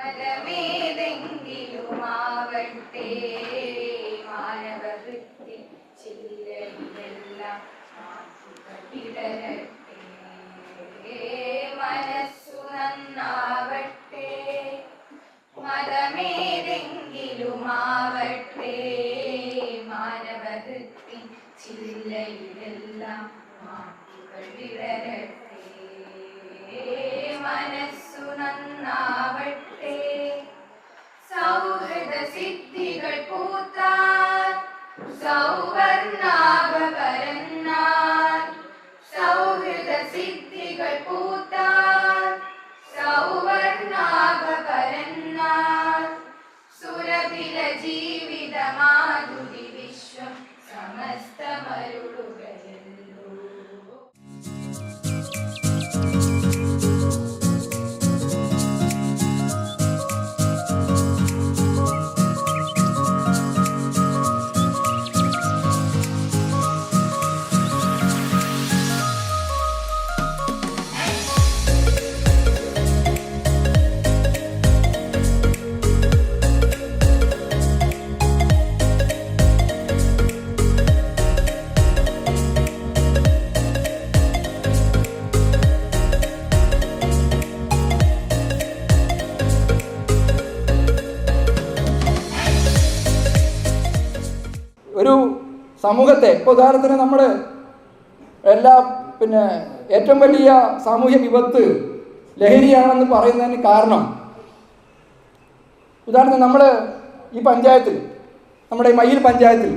മതമേതെങ്കിലുമാവട്ടെ മാനവവൃത്തി ചില്ലയിലെല്ലാം മാറ്റുകട്ടിടരട്ടെ. മനസ്സു നന്നാവട്ടെ മതമേതെങ്കിലുമാവട്ടെ മാനവവൃത്തി ചില്ലയിലെല്ലാം മാറ്റുകൾ വിടരട്ടെ. മനസ്സു നന്നാവട്ടെ സൗഹൃദ സിദ്ധികൾ പൂത്താൽ സൗവർണാഭ പരന്നാൽ. സൗഹൃദ സിദ്ധികൾ പൂത്താൽ സൗവർണാഭ പരന്നാൽ. സുരഭില ജീവിത മാധുരി വിശ്വം സമസ്തമരുളുകയല്ലോ. ഒരു സമൂഹത്തെ ഇപ്പോൾ ഉദാഹരണത്തിന് നമ്മൾ ഏറ്റവും വലിയ സാമൂഹ്യ വിപത്ത് ലഹരിയാണെന്ന് പറയുന്നതിന് കാരണം ഉദാഹരണത്തിന് നമ്മൾ ഈ പഞ്ചായത്തിൽ നമ്മുടെ ഈ മയ്യിൽ പഞ്ചായത്തിൽ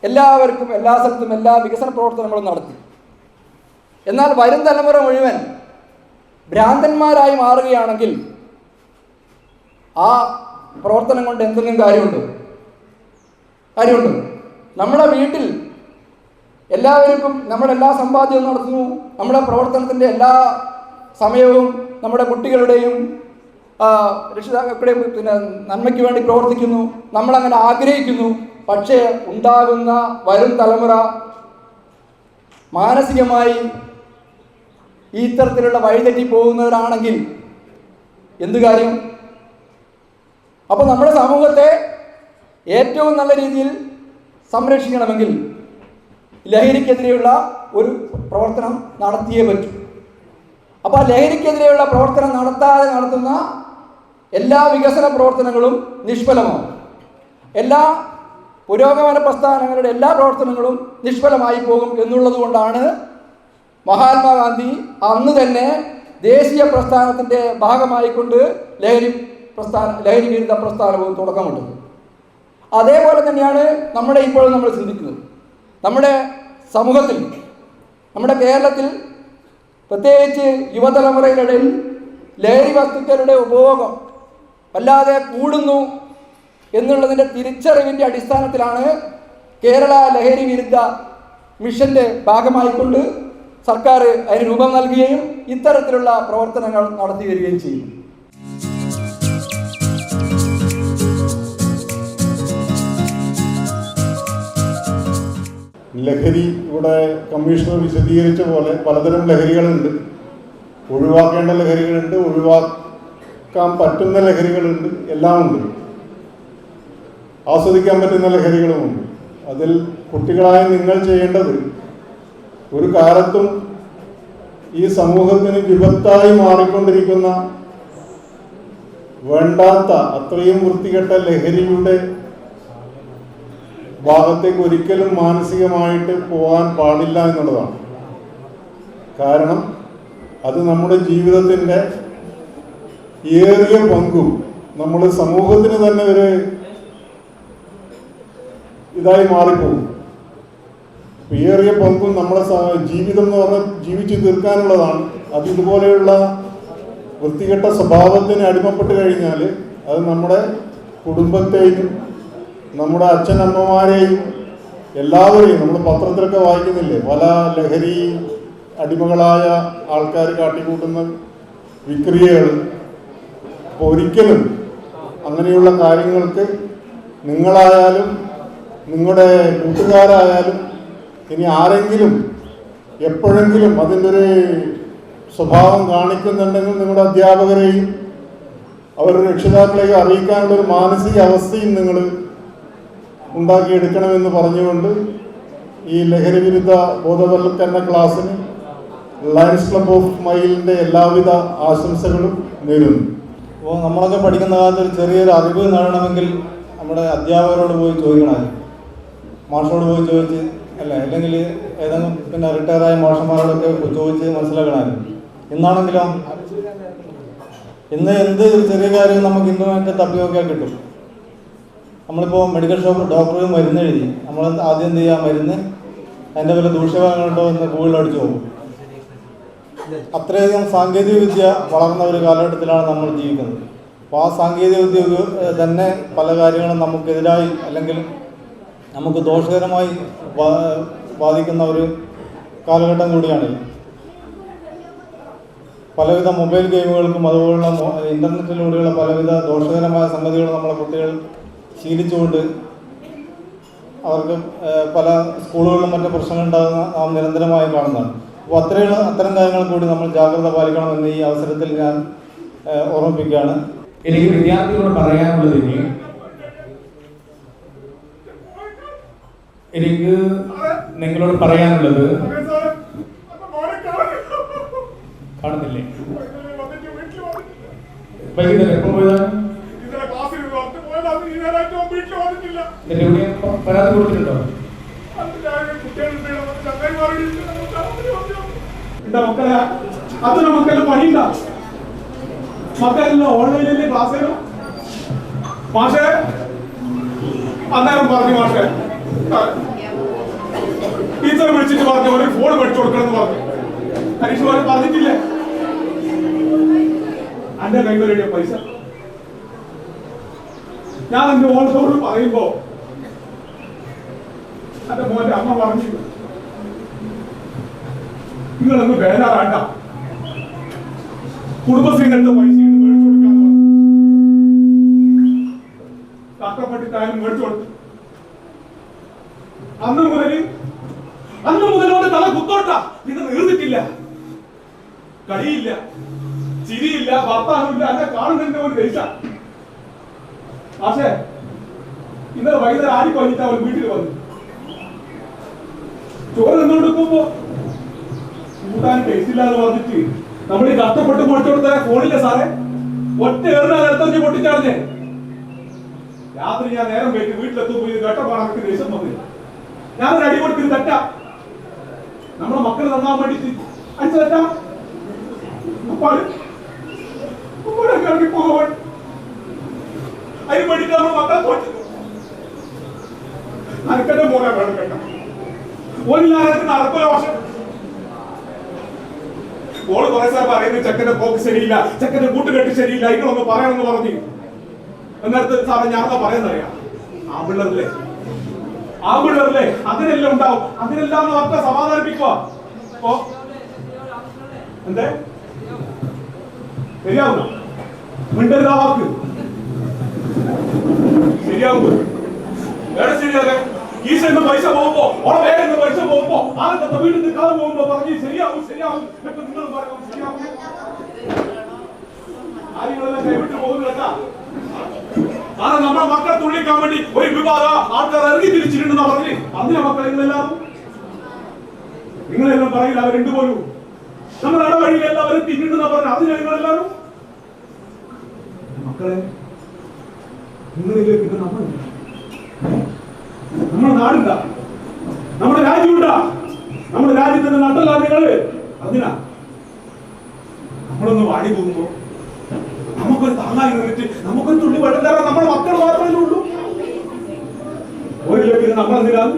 എല്ലാവർക്കും എല്ലാ സ്ഥലത്തും എല്ലാ വികസന പ്രവർത്തനങ്ങളും നടത്തി. എന്നാൽ വരും തലമുറ മുഴുവൻ ഭ്രാന്തന്മാരായി മാറുകയാണെങ്കിൽ ആ പ്രവർത്തനം കൊണ്ട് എന്തെങ്കിലും കാര്യമുണ്ടോ? നമ്മുടെ വീട്ടിൽ എല്ലാവർക്കും നമ്മളെല്ലാ സമ്പാദ്യവും നടത്തുന്നു, നമ്മുടെ പ്രവർത്തനത്തിൻ്റെ എല്ലാ സമയവും നമ്മുടെ കുട്ടികളുടെയും രക്ഷിതാക്കളുടെയും നന്മയ്ക്ക് വേണ്ടി പ്രവർത്തിക്കുന്നു, നമ്മളങ്ങനെ ആഗ്രഹിക്കുന്നു. പക്ഷേ ഉണ്ടാകുന്ന വരും തലമുറ മാനസികമായി ഈ ഇത്തരത്തിലുള്ള വഴിതെറ്റി പോകുന്നവരാണെങ്കിൽ എന്ത് കാര്യം? അപ്പോൾ നമ്മുടെ സമൂഹത്തെ ഏറ്റവും നല്ല രീതിയിൽ സംരക്ഷിക്കണമെങ്കിൽ ലഹരിക്കെതിരെയുള്ള ഒരു പ്രവർത്തനം നടത്തിയേ പറ്റൂ. അപ്പോൾ ആ ലഹരിക്കെതിരെയുള്ള പ്രവർത്തനം നടത്തുന്ന എല്ലാ വികസന പ്രവർത്തനങ്ങളും നിഷ്ഫലമാവും. എല്ലാ പുരോഗമന പ്രസ്ഥാനങ്ങളുടെ എല്ലാ പ്രവർത്തനങ്ങളും നിഷ്ഫലമായി പോകും എന്നുള്ളത് കൊണ്ടാണ് മഹാത്മാഗാന്ധി അന്ന് തന്നെ ദേശീയ പ്രസ്ഥാനത്തിൻ്റെ ഭാഗമായിക്കൊണ്ട് ലഹരി വിരുദ്ധ പ്രസ്ഥാനവും തുടക്കമിട്ടത്. അതേപോലെ തന്നെയാണ് ഇപ്പോഴും നമ്മൾ ചിന്തിക്കുന്നത്. നമ്മുടെ സമൂഹത്തിൽ, നമ്മുടെ കേരളത്തിൽ പ്രത്യേകിച്ച് യുവതലമുറയുടെ ലഹരി വസ്തുക്കളുടെ ഉപഭോഗം വല്ലാതെ കൂടുന്നു എന്നുള്ളതിൻ്റെ തിരിച്ചറിവിൻ്റെ അടിസ്ഥാനത്തിലാണ് കേരള ലഹരി വിരുദ്ധ മിഷൻ്റെ ഭാഗമായിക്കൊണ്ട് സർക്കാർ അതിന് രൂപം നൽകുകയും ഇത്തരത്തിലുള്ള പ്രവർത്തനങ്ങൾ നടത്തി വരികയും ചെയ്യും. ലഹരി ഇവിടെ കമ്മീഷണർ വിശദീകരിച്ച പോലെ പലതരം ലഹരികളുണ്ട്. ഒഴിവാക്കേണ്ട ലഹരികളുണ്ട്, ഒഴിവാക്കാൻ പറ്റുന്ന ലഹരികളുണ്ട്, എല്ലാം ഉണ്ട്. ആസ്വദിക്കാൻ പറ്റുന്ന ലഹരികളുമുണ്ട്. അതിൽ കുട്ടികളായ നിങ്ങൾ ചെയ്യേണ്ടത് ഒരു കാലത്തും ഈ സമൂഹത്തിന് വിപത്തായി മാറിക്കൊണ്ടിരിക്കുന്ന വേണ്ടാത്ത അത്രയും വൃത്തികെട്ട ലഹരിയുടെ ഭാഗത്തേക്ക് ഒരിക്കലും മാനസികമായിട്ട് പോകാൻ പാടില്ല എന്നുള്ളതാണ്. കാരണം അത് നമ്മുടെ ജീവിതത്തിൻ്റെ ഏറിയ പങ്കും നമ്മൾ സമൂഹത്തിന് തന്നെ ഒരു ഇതായി മാറിപ്പോകും. ഏറിയ പങ്കും നമ്മളെ ജീവിതം എന്ന് പറഞ്ഞാൽ ജീവിച്ചു തീർക്കാനുള്ളതാണ്. അത് ഇതുപോലെയുള്ള വൃത്തികെട്ട സ്വഭാവത്തിന് അടിമപ്പെട്ട് കഴിഞ്ഞാൽ അത് നമ്മുടെ കുടുംബത്തെയും നമ്മുടെ അച്ഛനമ്മമാരെയും എല്ലാവരെയും, നമ്മൾ പത്രത്തിലൊക്കെ വായിക്കുന്നില്ലേ, പല ലഹരി അടിമകളായ ആൾക്കാർ കാട്ടിക്കൂട്ടുന്ന വിക്രിയകൾ. അപ്പോൾ ഒരിക്കലും അങ്ങനെയുള്ള കാര്യങ്ങൾക്ക് നിങ്ങളായാലും നിങ്ങളുടെ കൂട്ടുകാരായാലും ഇനി ആരെങ്കിലും എപ്പോഴെങ്കിലും അതിൻ്റെ ഒരു സ്വഭാവം കാണിക്കുന്നുണ്ടെങ്കിൽ നിങ്ങളുടെ അധ്യാപകരെയും അവരുടെ രക്ഷിതാക്കളെ അറിയിക്കാനുള്ള ഒരു മാനസിക അവസ്ഥയും നിങ്ങൾ ഉണ്ടാക്കിയെടുക്കണമെന്ന് പറഞ്ഞുകൊണ്ട് ഈ ലഹരി വിരുദ്ധ ബോധവൽക്കരണ ക്ലാസ്സിന് ലയൺസ് ക്ലബ് ഓഫ് മയിലിൻ്റെ എല്ലാവിധ ആശംസകളും നേരുന്നു. അപ്പോൾ നമ്മളൊക്കെ പഠിക്കുന്ന കാലത്ത് ഒരു ചെറിയൊരു അറിവ് നേടണമെങ്കിൽ നമ്മുടെ അധ്യാപകരോട് പോയി ചോദിക്കണം, മാഷോട് പോയി ചോദിച്ച് അല്ലെങ്കിൽ ഏതെങ്കിലും പിന്നെ റിട്ടയറായ മാഷന്മാരോടൊക്കെ ചോദിച്ച് മനസ്സിലാക്കണമായിരുന്നു. ഇന്നാണെങ്കിലോ ഇന്ന് എന്ത് ചെറിയ കാര്യം നമുക്ക് ഇൻ്റർനെറ്റ് തപ്പി നോക്കിയാൽ കിട്ടും. നമ്മളിപ്പോൾ മെഡിക്കൽ ഷോപ്പ് ഡോക്ടർ മരുന്ന് എഴുതി, നമ്മൾ ആദ്യം എന്ത് ചെയ്യുക, മരുന്ന് അതിൻ്റെ വല്ല ദൂഷ്യഫലങ്ങളുണ്ടോ എന്ന് ഗൂഗിളിൽ അടിച്ചു പോകും. അത്രയധികം സാങ്കേതിക വിദ്യ വളർന്ന ഒരു കാലഘട്ടത്തിലാണ് നമ്മൾ ജീവിക്കുന്നത്. അപ്പോൾ ആ സാങ്കേതിക വിദ്യ തന്നെ പല കാര്യങ്ങളും നമുക്കെതിരായി അല്ലെങ്കിൽ നമുക്ക് ദോഷകരമായി ബാധിക്കുന്ന ഒരു കാലഘട്ടം കൂടിയാണ്. പലവിധ മൊബൈൽ ഗെയിമുകൾക്കും അതുപോലുള്ള ഇൻ്റർനെറ്റിലൂടെയുള്ള പലവിധ ദോഷകരമായ സംഗതികൾ നമ്മളെ കുട്ടികൾ ശീലിച്ചുകൊണ്ട് അവർക്ക് പല സ്കൂളുകളിലും മറ്റു പ്രശ്നങ്ങൾ ഉണ്ടാകുന്ന നാം നിരന്തരമായി കാണുന്നതാണ്. അപ്പോൾ അത്തരം കാര്യങ്ങൾ കൂടി നമ്മൾ ജാഗ്രത പാലിക്കണമെന്ന് ഈ അവസരത്തിൽ ഞാൻ ഓർമ്മിപ്പിക്കുകയാണ്. എനിക്ക് വിദ്യാർത്ഥികളോട് പറയാനുള്ളത്, എനിക്ക് നിങ്ങളോട് പറയാനുള്ളത്, കാണുന്നില്ലേ വൈകുന്നേരം എപ്പോൾ പോയതാണ്? പരാതി കൊടുത്തിട്ടുണ്ടോ? മക്കളെ അതിന് മക്കളുടെ പണിയുണ്ട, മക്കളെല്ലാം ഓൺലൈനിലെ ക്ലാസ് മാഷെ അന്നേരം പറഞ്ഞു, മാഷെ ടീച്ചറെ വിളിച്ചിട്ട് പറഞ്ഞു ഒരു ഫോൺ മേടിച്ചു കൊടുക്കണമെന്ന് പറഞ്ഞു. പരീക്ഷ പറഞ്ഞിട്ടില്ല. എന്റെ കൈവരടിയ പൈസ ഞാൻ എന്റെ ഓളത്തോട് പറയുമ്പോ എന്റെ മോന്റെ അമ്മ പറഞ്ഞു, നിങ്ങളൊന്ന് ബേജാറാണ്ട, കുടുംബശ്രീകളുടെ പൈസ മേടിച്ചു കൊടുക്കാൻ കഷ്ടപ്പെട്ടിട്ടായാലും മേടിച്ചു കൊടുത്തു. അന്ന് മുതലോട് തല കുത്തോട്ട, ഇത് നീർന്നിട്ടില്ല. കളിയില്ല, ചിരിയില്ല, വർത്താനമില്ല, എന്നെ കാണുന്നതിന്റെ ഒരു പൈസ. പക്ഷേ ഇന്നലെ വൈകുന്നേരം ആടി കഴിഞ്ഞിട്ട് അവൻ വീട്ടിൽ വന്നു. ചോറ് നിന്നോടുക്കുമ്പോ കൂട്ടാൻ ടേസ്റ്റ് ഇല്ലാന്ന് പറഞ്ഞിട്ട് നമ്മൾ ഈ കഷ്ടപ്പെട്ട് പൊടിച്ചു കൊടുത്ത ഫോണില്ല സാറേ, ഒറ്റ എറിഞ്ഞാൽ അടുത്തഞ്ച് പൊട്ടിച്ചറിഞ്ഞേ. രാത്രി ഞാൻ നേരം പോയിട്ട് വീട്ടിലെത്തുമ്പോ ഇത് കേട്ടപ്പോൾ എനിക്ക് ദേഷ്യം വന്നില്ല. ഞാനൊരു അടി കൊടുത്ത് തെറ്റ നമ്മളെ മക്കൾ നന്നാൻ വേണ്ടിട്ട് അടിച്ചു തെറ്റാ ഇറങ്ങി പോകാൻ അതിന് വേണ്ടിട്ട് നമ്മൾ മക്കളെ തോറ്റു. അനക്കെന്റെ മോനെ വേണം കേട്ട ഓനില്ലാതെ നടക്കുന്ന വർഷം ഓള് കുറെ സാർ പറയുന്നത് ചെക്കന്റെ പോക്ക് ശരിയില്ല, ചെക്കന്റെ കൂട്ടുകെട്ട് ശരിയില്ല, ഇങ്ങളൊന്ന് പറയണമെന്ന് പറഞ്ഞു. എന്നിടത്ത് സാറേ ഞാനൊക്കെ പറയുന്നറിയാം, ആമ്പിള്ളേരല്ലേ അതിനെല്ലാം ഉണ്ടാവും, അതിനെല്ലാം ഒക്കെ സമാധാനിപ്പിക്കുക. ഓ എന്തേ ശരിയാവുന്ന മിണ്ടരുതാ വാക്ക് ശരിയാവുമ്പോ വേറെ ശരിയാകെ ഈ സൈഡിൽ പൈസ പോകുമ്പോ ഓളെ വേറെ പൈസ പോകുമ്പോ ആദ്യത്തെ വീട്ടിൽ നിൽക്കാതെ പോകുമ്പോ പറഞ്ഞ് ശരിയാവും ഇപ്പൊ നിങ്ങൾ പറയും ശരിയാവും. കാര്യങ്ങളെല്ലാം കൈവിട്ട് പോകുന്നില്ല. കാരണം നമ്മുടെ മക്കളെ തുള്ളിക്കാൻ വേണ്ടി ഒരു വിഭാഗം ആൾക്കാർ ഇറങ്ങി തിരിച്ചിട്ടുണ്ടെന്നാ പറഞ്ഞ് അന്നിലെ മക്കൾ നിങ്ങളെല്ലാം പറയില്ല അവർ രണ്ടുപോലും നമ്മൾ ഇടവഴിയിൽ എല്ലാവരും തിന്നിട്ടെന്നാ പറഞ്ഞ അതിന് നിങ്ങളെല്ലാവരും മക്കളെ നിങ്ങളിലേക്ക് നമ്മുടെ നാടില്ല, നമ്മുടെ രാജ്യമുണ്ട, നമ്മുടെ രാജ്യത്തിന്റെ നട്ടല്ല നിങ്ങള്. അതിനാ നമ്മളൊന്ന് വാടി പോകുമ്പോ നമുക്കൊരു താങ്ങായി നിന്നിട്ട് നമുക്കൊരു തുള്ളി വെള്ളം തരാൻ നമ്മുടെ മക്കൾ മാത്രമേ ഉള്ളൂ. ഓരിലേക്ക് നമ്മളെന്തിനാണ്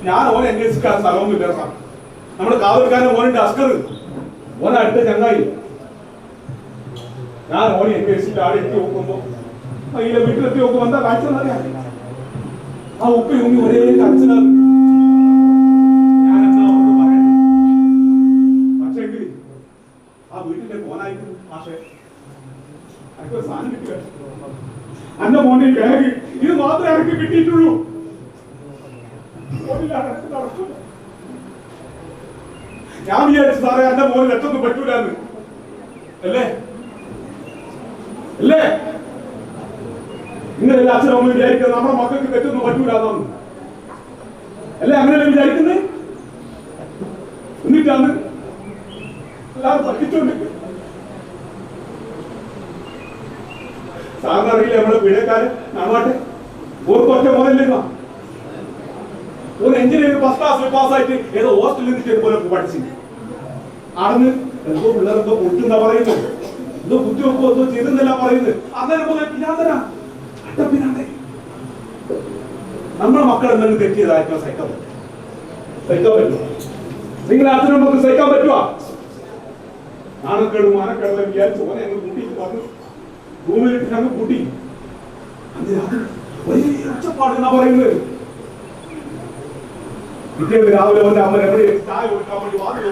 ഞാൻ ഓനെ അന്വേഷിക്കാൻ സ്ഥലമൊന്നുമില്ല സാർ. നമ്മുടെ കാവൽക്കാരൻ ഓനുണ്ട് അസ്കർ, ഓനെ അടുത്ത ചങ്ങായി. ഞാൻ ഓനെ അന്വേഷിച്ചിട്ട് ആടെ എത്തി നോക്കുമ്പോ അതിലെ വീട്ടിലെത്തി നോക്കുമ്പോ എന്താ കാഴ്ച എന്നറിയാം, ആ ഉപ്പ ഒരേ കരച്ചിലാണ്. ഞാൻ എന്നാ അവരോട് പറയട്ടെ, പക്ഷേ ആ വീട്ടിന്റെ മോനായിട്ട് മാഷെ എനിക്കൊരു സാധനം കിട്ടിയ എന്റെ മോനെ ബാഗ് ഇത് മാത്രമേ എനിക്ക് കിട്ടിയിട്ടുള്ളൂ. ഞാൻ വിചാരിച്ചു സാറേ എന്റെ മോന് രക്ഷൊന്നും പറ്റൂലെന്ന് അല്ലേ. അല്ലേ? നിങ്ങൾ എല്ലാ അച്ഛനും അമ്മ വിചാരിക്കുന്നത് നമ്മുടെ മക്കൾക്ക് തെറ്റൊന്നും പറ്റൂലെന്നാണ് അല്ലേ? അങ്ങനെയല്ലേ വിചാരിക്കുന്നത്? എന്നിട്ടാണ് എല്ലാവരും പഠിച്ചോണ്ട് സാറിന് അറിയില്ല നമ്മളെ പിഴക്കാര് നാമാട്ടെ ഓർക്കൊറ്റ മോനല്ലേന്നാ ഒരു എഞ്ചിനീയർ ഫസ്റ്റ് ക്ലാസ് പാസ്സായിട്ട് ഏതോ ഹോസ്റ്റലിൽ നിന്നിട്ട് പോലെ പഠിച്ചു ആണെന്ന് എന്തോ പിള്ളേരെന്തോ പൊട്ടുന്നാ പറയുന്നു, എന്തോ കുത്തി വെക്കോ എന്തോ ചെയ്തെന്നല്ല പറയുന്നത്. അന്നേരം പോലെ പിന്നാതനാ അട്ടപ്പിന്നാതെ നമ്മളെ മക്കൾ എന്തെങ്കിലും തെറ്റിയതായിരിക്കും സഹിക്കാൻ പറ്റും. സഹിക്കാൻ പറ്റുമോ? നിങ്ങളെ അച്ഛനും നമുക്ക് സഹിക്കാൻ പറ്റുമോ? നാണക്കേടും മാനക്കേടും വിചാരിച്ചു പോലെ ഞങ്ങൾ കൂട്ടിയിട്ട് പറഞ്ഞു റൂമിലിട്ട് ഞങ്ങൾ കൂട്ടി. അത് വലിയ ഒച്ചപ്പാട് എന്നാ പറയുന്നത്. പിറ്റേന്ന് രാവിലെ വന്ന് അമ്മ എവിടെ ചായ കൊടുക്കാൻ വേണ്ടി വാതിൽ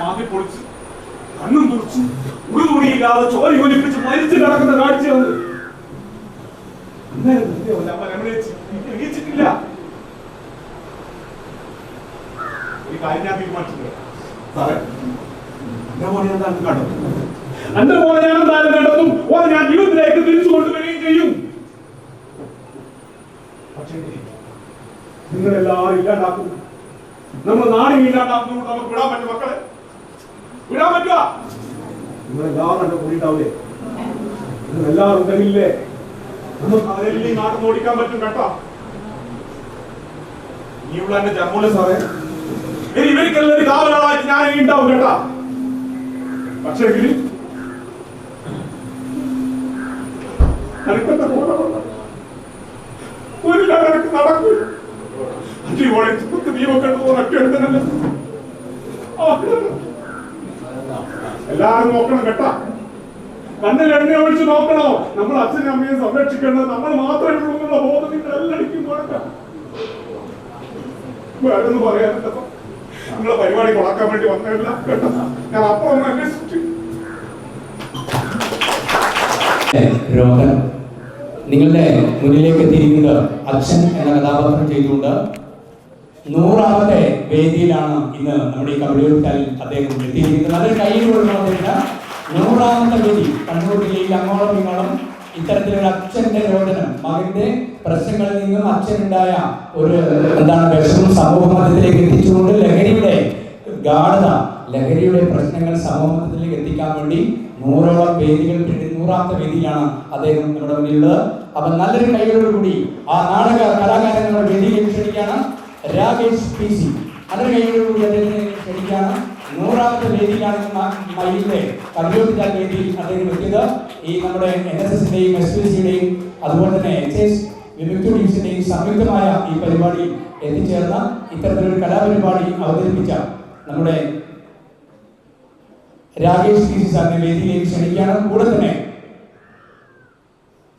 മാതി പൊളിച്ച് കണ്ണും തുറച്ച് ഒരു തുണിയില്ലാതെ ചോര ഒലിപ്പിച്ച് മരിച്ചു കിടക്കുന്ന കാഴ്ചയാണ്. അന്നേരം അമ്മ എണീച്ചിട്ടില്ല. ഈ കാര്യം ഞാൻ തീരുമാനിച്ചിട്ടുണ്ട് സാറേ. എന്റെ മോനെ എന്താണ് കണ്ടത്? എന്റെ മോനെ ഞാൻ എന്തായാലും കണ്ടെത്തും. ഓനെ ഞാൻ ജീവിതത്തിലേക്ക് തിരിച്ചു കൊണ്ടുവരികയും ചെയ്യും. പക്ഷേ നിങ്ങളെല്ലാവരും ഇല്ലാണ്ടാക്കും. നമ്മൾ നാട് ഇല്ലാണ്ടാക്കുന്നു. നമുക്ക് വിടാൻ പറ്റും മക്കളെ? വിടാൻ പറ്റുക? നിങ്ങളെല്ലാവരും എന്റെ കൂടി ഉണ്ടാവില്ലേ? നിങ്ങളെല്ലാവരും ഉണ്ടെങ്കിലേ നമുക്ക് അതെല്ലാം നാട്ടിൽ ഓടിക്കാൻ പറ്റും കേട്ടോ. ഈ ഉള്ള എന്റെ ജമ്മൂല സാറേ, ഇനി ഇവർക്കെല്ലാം ഒരു കാവലാളായിട്ട് ഞാൻ ഉണ്ടാവും കേട്ടാ. പക്ഷേ ഒരു കണക്ക് നടക്കൂല. എല്ലാരും നോക്കണം കേട്ടാ. കണ്ണിൽ എണ്ണ ഒഴിച്ച് നോക്കണോ? നമ്മൾ അച്ഛനും അമ്മയും സംരക്ഷിക്കേണ്ടത് നമ്മൾ മാത്രമേ ഉള്ളൂ എന്നുള്ള ബോധം നിങ്ങൾ എല്ലാവർക്കും കൊടുക്കാം. വേറൊന്നും പറയാനുണ്ടോ? നമ്മളെ പരിപാടി കൊളാക്കാൻ വേണ്ടി വന്നതല്ല കേട്ടോ. ഞാൻ അപ്പുറം അന്വേഷിച്ചു. രോഗൻ നിങ്ങളുടെ മുന്നിലേക്ക് എത്തിയിരിക്കുന്നത് അച്ഛൻ എന്ന കഥാപാത്രം ചെയ്തുകൊണ്ട് 100ാമത്തെ വേദിയിലാണ് ഇന്ന് നമ്മുടെ ഈ കബഡിയോട്ടാലിൽ അദ്ദേഹം എത്തിയിരിക്കുന്നത്. അതൊരു കയ്യിൽ കൊടുക്കുന്നതിന് 100ാമത്തെ വേദി കണ്ണൂർ ജില്ലയിൽ അങ്ങോളം ഇങ്ങോളം ഇത്തരത്തിലൊരു അച്ഛന്റെ രോദനം, മകന്റെ പ്രശ്നങ്ങളിൽ നിന്നും അച്ഛനുണ്ടായ ഒരു വിഷമം സമൂഹ മധ്യത്തിലേക്ക് എത്തിച്ചുകൊണ്ട് ലഹരിയുടെ ഗാഢത, ലഹരിയുടെ പ്രശ്നങ്ങൾ സമൂഹത്തിലേക്ക് എത്തിക്കാൻ വേണ്ടി 100ഓളം വേദികൾ 100ാമത്തെ വേദിയിലാണ് അദ്ദേഹം നമ്മുടെ മുന്നിലുള്ളത്. അപ്പൊ നല്ലൊരു കൈകളോടുകൂടി ആ നാടക കലാകാരങ്ങളുടെ വേദിയിലേക്ക് ക്ഷണിക്കുകയാണ് രാകേഷ് PC. നല്ലൊരു കൈകളോടുകൂടി അദ്ദേഹത്തിനെ ക്ഷണിക്കുകയാണ്. 100ാമത്തെ വേദിയിലാണ് മയിലിലെ കബഡിയോട്ടാൽ വേദിയിൽ അദ്ദേഹം എത്തിയത്. ഈ നമ്മുടെ NSSന്റെയും SPCയുടെയും അതുപോലെ തന്നെ HS വിമുക്തി ടീംസിന്റെയും സംയുക്തമായ ഈ പരിപാടി എത്തിച്ചേർന്ന ഇത്തരത്തിലൊരു കലാപരിപാടി അവതരിപ്പിച്ച നമ്മുടെ രാകേഷ് PC സാറിനെ വേദിയിലേക്ക് ക്ഷണിക്കുകയാണ്. കൂടെ തന്നെ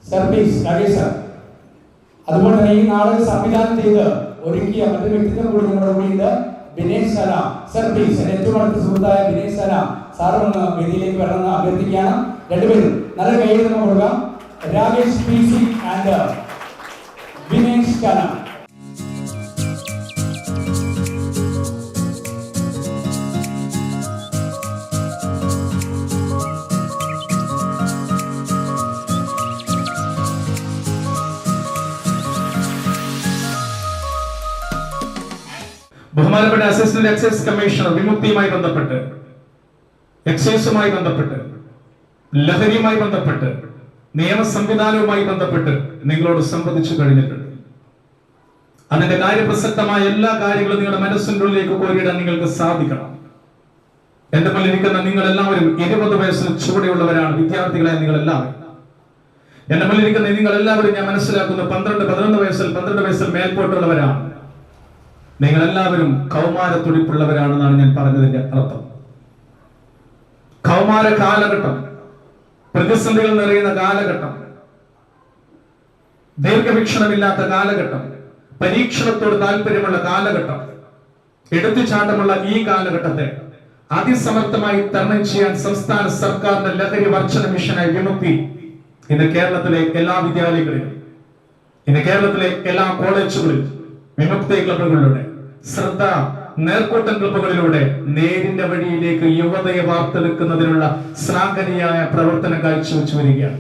സർവീസ് രാകേഷ് സാർ, അതുപോലെ തന്നെ ഈ നാടക സംവിധാനം ചെയ്ത് ഒരുക്കിയ മറ്റൊരു വ്യക്തിത്വം കൂടി നമ്മുടെ കൂടിയുണ്ട്, ബിനേഷ് സാല. സർവീസ് എന്റെ ഏറ്റവും അടുത്ത സുഹൃത്തായ ബിനേഷ് സാല സാർ ഒന്ന് വേദിയിലേക്ക് വരണമെന്ന് അഭ്യർത്ഥിക്കുകയാണ്. രണ്ടുപേരും നല്ല കൈയ്യിൽ നമുക്ക് കൊടുക്കാം. രാകേഷ് PC ആൻഡ് ബിനേഷ് സാല. ബഹുമാനപ്പെട്ട അസിസ്റ്റന്റ് എക്സൈസ് കമ്മീഷണർ വിമുക്തിയുമായി ബന്ധപ്പെട്ട്, എക്സൈസുമായി ബന്ധപ്പെട്ട്, ലഹരിയുമായി ബന്ധപ്പെട്ട്, നിയമ സംവിധാനവുമായി ബന്ധപ്പെട്ട് നിങ്ങളോട് സംവദിച്ചു കഴിഞ്ഞിട്ടുണ്ട്. അതിന്റെ കാര്യപ്രസക്തമായ എല്ലാ കാര്യങ്ങളും നിങ്ങളുടെ മനസ്സിന്റെ ഉള്ളിലേക്ക് കോരിയിടാൻ നിങ്ങൾക്ക് സാധിക്കണം. എന്റെ മുന്നിലിരിക്കുന്ന നിങ്ങൾ എല്ലാവരും 20 വയസ്സിന് ചുവടെയുള്ളവരാണ്, വിദ്യാർത്ഥികളായ നിങ്ങൾ എല്ലാവരും. എന്റെ മുന്നിലിരിക്കുന്ന നിങ്ങൾ എല്ലാവരും ഞാൻ മനസ്സിലാക്കുന്നു 12 വയസ്സിൽ മേൽപോട്ടുള്ളവരാണ്. നിങ്ങൾ എല്ലാവരും കൗമാര തുടിപ്പുള്ളവരാണെന്നാണ് ഞാൻ പറഞ്ഞതിന്റെ അർത്ഥം. കൗമാര കാലഘട്ടം, പ്രതിസന്ധികൾ നിറയുന്ന കാലഘട്ടം, ദീർഘവീക്ഷണമില്ലാത്ത കാലഘട്ടം, പരീക്ഷണത്തോട് താല്പര്യമുള്ള കാലഘട്ടം, എടുത്തുചാട്ടമുള്ള ഈ കാലഘട്ടത്തെ അതിസമർത്ഥമായി തരണം ചെയ്യാൻ സംസ്ഥാന സർക്കാരിന്റെ ലഹരി വർജന മിഷനായ വിമുക്തി ഇന്ന് കേരളത്തിലെ എല്ലാ വിദ്യാലയങ്ങളിലും, ഇന്ന് കേരളത്തിലെ എല്ലാ കോളേജുകളിലും വിമുക്തി ക്ലബുകളിലൂടെ ശ്രദ്ധ നേർക്കൂട്ടം ക്ലബ്ബുകളിലൂടെ നേരിന്റെ വഴിയിലേക്ക് യുവതയെ വാർത്തെടുക്കുന്നതിനുള്ള ശ്ലാഘനീയമായ പ്രവർത്തനം കാഴ്ചവെച്ചു വരികയാണ്.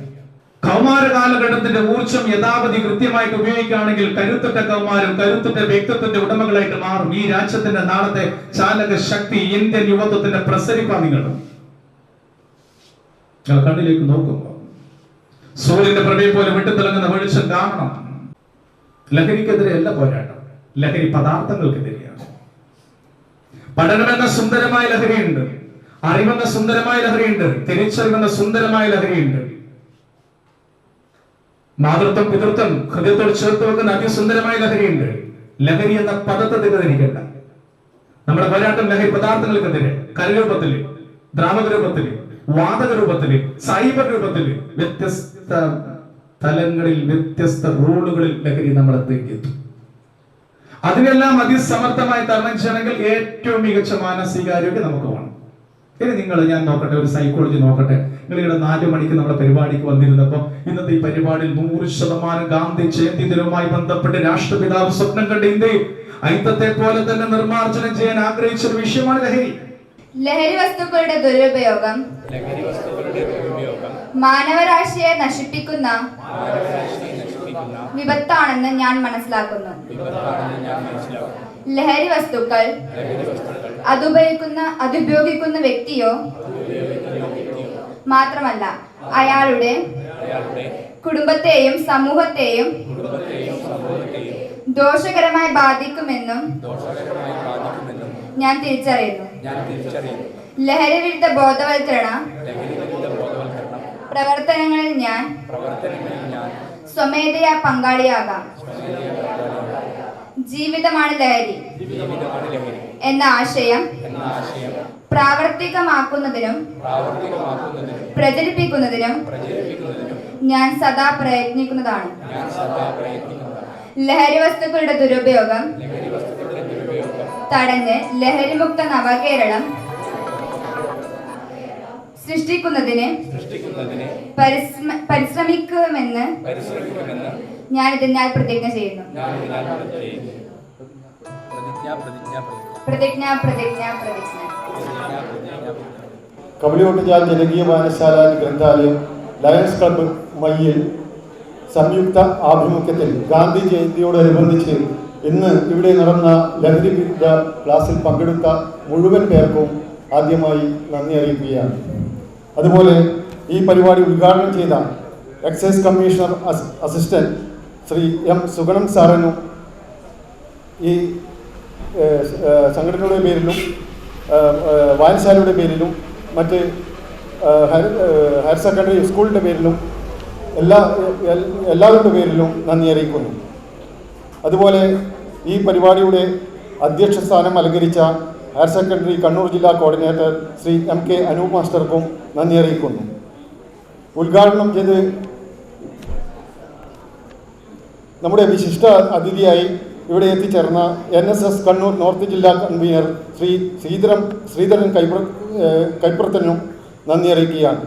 കൗമാര കാലഘട്ടത്തിന്റെ ഊർജ്ജം യഥാവധി കൃത്യമായിട്ട് ഉപയോഗിക്കുകയാണെങ്കിൽ കരുത്തുറ്റ കൗമാരം കരുത്തുറ്റ വ്യക്തിത്വത്തിന്റെ ഉടമകളായിട്ട് മാറും. ഈ രാജ്യത്തിന്റെ നാളത്തെ ചാലക ശക്തി ഇന്ത്യൻ യുവത്വത്തിന്റെ പ്രസരിപ്പാ നിങ്ങൾ കണ്ണിലേക്ക് നോക്കുമ്പോൾ സൂര്യന്റെ പ്രഭയെ പോലെ വിട്ടുതിളങ്ങുന്ന വെളിച്ചം കാണണം. ലഹരിക്കെതിരെ അല്ല പോരാട്ടം, ലഹരി പദാർത്ഥങ്ങൾക്കെതിരെയാണ്. പഠനമെന്ന സുന്ദരമായ ലഹരിയുണ്ട്, അറിവെന്ന സുന്ദരമായ ലഹരിയുണ്ട്, തിരിച്ചറിവെന്ന സുന്ദരമായ ലഹരിയുണ്ട്. മാതൃത്വം പിതൃത്വം ഹൃദയത്തോട് ചേർത്ത് വെക്കുന്ന അതിസുന്ദരമായ ലഹരിയുണ്ട്. ലഹരി എന്ന പദത്തെ തെറ്റിദ്ധരിക്കണ്ട. നമ്മുടെ പോരാട്ടം ലഹരി പദാർത്ഥങ്ങൾക്കെതിരെ കരരൂപത്തില്, ദ്രാവക രൂപത്തില്, വാതക രൂപത്തില്, സൈബർ രൂപത്തില്, വ്യത്യസ്ത തലങ്ങളിൽ വ്യത്യസ്ത റോളുകളിൽ ലഹരി നമ്മളെ തേക്കിയെത്തും. അതിനെല്ലാം അതിസമർത്ഥമായി തരണം ചെയ്യണമെങ്കിൽ ഏറ്റവും മികച്ച മാനസികാരോഗ്യം നമുക്ക് വേണം. ഇനി ഞാൻ നോക്കട്ടെ, ഒരു സൈക്കോളജി നോക്കട്ടെ. നിങ്ങൾ ഇവിടെ 4 മണിക്ക് നമ്മുടെ പരിപാടിക്ക് വന്നിരുന്നപ്പോ ഇന്നത്തെ ഈ പരിപാടിയിൽ 100% ഗാന്ധി ജയന്തി ദിനവുമായി ബന്ധപ്പെട്ട് രാഷ്ട്രപിതാവ് സ്വപ്നം കണ്ട ഇന്ത്യയിൽ ഐത്തത്തെ പോലെ തന്നെ നിർമ്മാർജ്ജനം ചെയ്യാൻ ആഗ്രഹിച്ച ഒരു വിഷയമാണ് ലഹരി. ലഹരി വസ്തുക്കളുടെ ദുരുപയോഗം മാനവരാശിയെ നശിപ്പിക്കുന്ന വിപത്താണെന്ന് ഞാൻ മനസ്സിലാക്കുന്നു. ലഹരി വസ്തുക്കൾ അതുപയോഗിക്കുന്ന വ്യക്തിയോ മാത്രമല്ല അയാളുടെ കുടുംബത്തെയും സമൂഹത്തെയും ദോഷകരമായി ബാധിക്കുമെന്നും ഞാൻ തിരിച്ചറിയുന്നു. ലഹരി വിരുദ്ധ ബോധവൽക്കരണ പ്രവർത്തനങ്ങളിൽ ഞാൻ സ്വമേധയാ പങ്കാളിയാകാം. ജീവിതമാണ് ലഹരി എന്ന ആശയം പ്രാവർത്തികമാക്കുന്നതിനും പ്രചരിപ്പിക്കുന്നതിനും ഞാൻ സദാ പ്രയത്നിക്കുന്നതാണ്. ലഹരി വസ്തുക്കളുടെ ദുരുപയോഗം തടഞ്ഞ് ലഹരിമുക്ത നവകേരളം സൃഷ്ടിക്കുന്നതിന് പരിശ്രമിക്കുമെന്ന് ഞാൻ ഇതിനാൽ പ്രതിജ്ഞ ചെയ്യുന്നു. പ്രതിജ്ഞ. കവളിയോട്ടുചാൽ ജനകീയ വായനശാല ഗ്രന്ഥാലയം ലയൺസ് ക്ലബ്ബ് മയ്യിൽ സംയുക്ത ആഭിമുഖ്യത്തിൽ ഗാന്ധി ജയന്തിയോടനുബന്ധിച്ച് ഇന്ന് ഇവിടെ നടന്ന ലഹരി വിരുദ്ധ ക്ലാസ്സിൽ പങ്കെടുത്ത മുഴുവൻ പേർക്കും ആദ്യമായി നന്ദി അറിയിക്കുകയാണ്. അതുപോലെ ഈ പരിപാടി ഉദ്ഘാടനം ചെയ്ത excise commissioner assistant Shri M Suganam സാറിനും ഈ സംഘടനയുടെ പേരിലും വായനശാലയുടെ പേരിലും മറ്റ് ഹയർ സെക്കൻഡറി സ്കൂളിൻ്റെ പേരിലും എല്ലാവരുടെ പേരിലും നന്ദി അറിയിക്കുന്നു. അതുപോലെ ഈ പരിപാടിയുടെ അധ്യക്ഷ സ്ഥാനം അലങ്കരിച്ച ഹയർ സെക്കൻഡറി കണ്ണൂർ ജില്ലാ കോർഡിനേറ്റർ ശ്രീ MK അനൂപ് മാസ്റ്റർക്കും നന്ദി അറിയിക്കുന്നു. ഉദ്ഘാടനം ചെയ്ത് നമ്മുടെ വിശിഷ്ട അതിഥിയായി ഇവിടെ എത്തിച്ചേർന്ന NSS കണ്ണൂർ നോർത്ത് ജില്ലാ കൺവീനർ ശ്രീ ശ്രീധരൻ കൈപ്പുറത്തിനും നന്ദി അറിയിക്കുകയാണ്.